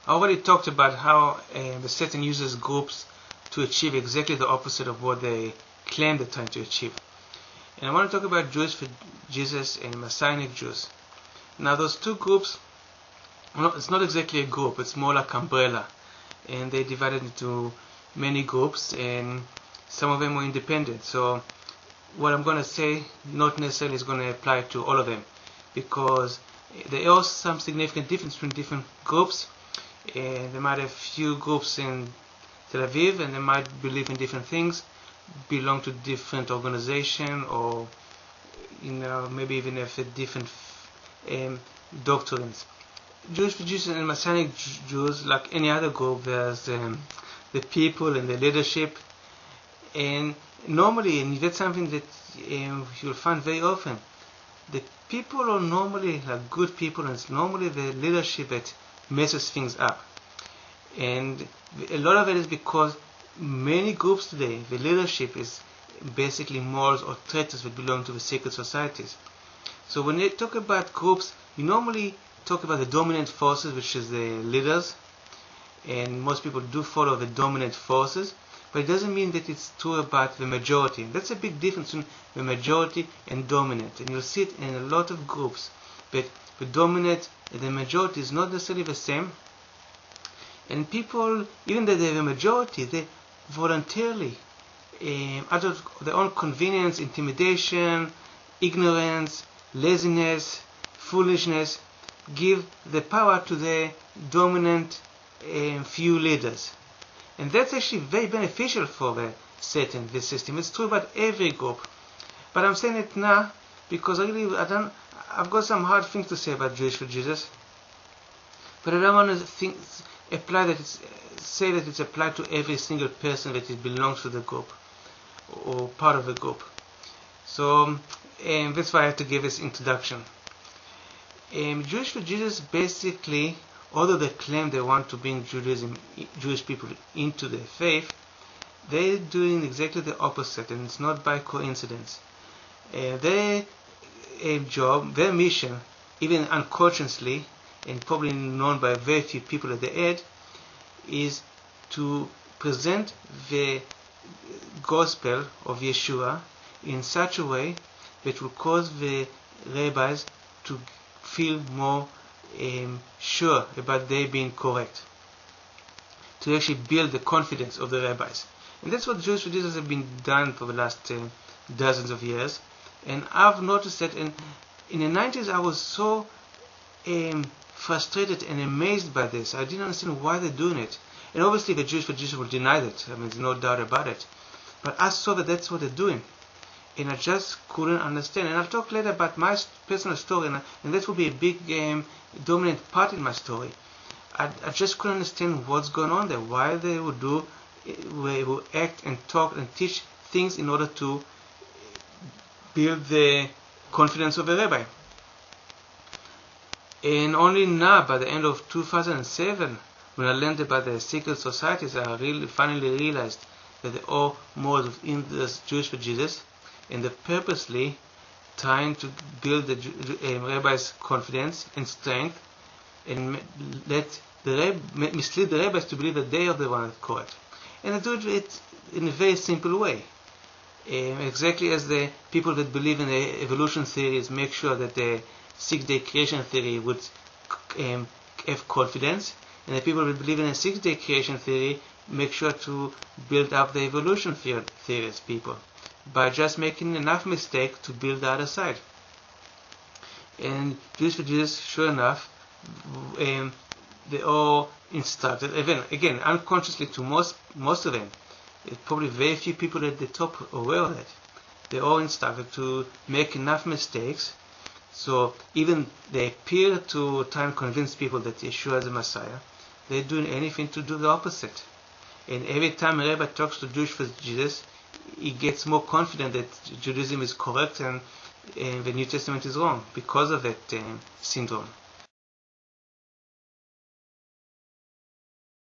I already talked about how the Satan uses groups to achieve exactly the opposite of what they claim they're trying to achieve. And I want to talk about Jews for Jesus and Messianic Jews. Now those two groups, it's not exactly a group, it's more like umbrella. And they divided into many groups, and some of them were independent. So what I'm going to say not necessarily is going to apply to all of them, because there are some significant difference between different groups. They might have few groups in Tel Aviv, and they might believe in different things, belong to different organization, or maybe even have different doctrines. Jewish for Jesus and Messianic Jews, like any other group, there's the people and the leadership, and normally, and that's something that you'll find very often, the people are normally like good people, and it's normally the leadership that messes things up. And a lot of it is because many groups today, the leadership is basically Moors or traitors that belong to the secret societies. So when they talk about groups, you normally talk about the dominant forces, which is the leaders, and most people do follow the dominant forces, but it doesn't mean that it's true about the majority. That's a big difference between the majority and dominant, and you'll see it in a lot of groups. But the dominant and the majority is not necessarily the same, and people, even though they're the majority, they voluntarily, out of their own convenience, intimidation, ignorance, laziness, foolishness, give the power to the dominant few leaders. And that's actually very beneficial for the Satan, the system. It's true about every group. But I'm saying it now because I've got some hard things to say about Jewish for Jesus. But I don't want to say that it's applied to every single person that it belongs to the group or part of the group. So that's why I have to give this introduction. Jewish for Jesus basically, although they claim they want to bring Jewish people into their faith, they're doing exactly the opposite, and it's not by coincidence. Their job, their mission, even unconsciously, and probably known by very few people at the end, is to present the gospel of Yeshua in such a way that will cause the rabbis to feel more sure about they being correct, to actually build the confidence of the rabbis. And that's what Jewish for Jesus have been done for the last dozens of years. And I've noticed that in the 90s I was so frustrated and amazed by this. I didn't understand why they're doing it. And obviously the Jewish for Jesus will deny that. I mean, there's no doubt about it. But I saw that that's what they're doing, and I just couldn't understand. And I'll talk later about my personal story, and that will be a big dominant part in my story. I just couldn't understand what's going on there, why they would act and talk and teach things in order to build the confidence of the rabbi. And only now, by the end of 2007, when I learned about the secret societies, I finally realized that they are more in this Jewish for Jesus, and they're purposely trying to build the rabbis' confidence and strength, and mislead the rabbis to believe that they are the ones correct. And they do it in a very simple way. Exactly as the people that believe in the evolution theories make sure that the six-day creation theory would have confidence, and the people that believe in a six-day creation theory make sure to build up the evolution theories people by just making enough mistake to build the other side. And Jews for Jesus, sure enough, they all instructed, again unconsciously to most of them. Probably very few people at the top are aware of that. They all instructed to make enough mistakes, so even they appear to try and convince people that Yeshua is the Messiah, they're doing anything to do the opposite. And every time a rabbi talks to Jewish for Jesus, he gets more confident that Judaism is correct and the New Testament is wrong because of that syndrome.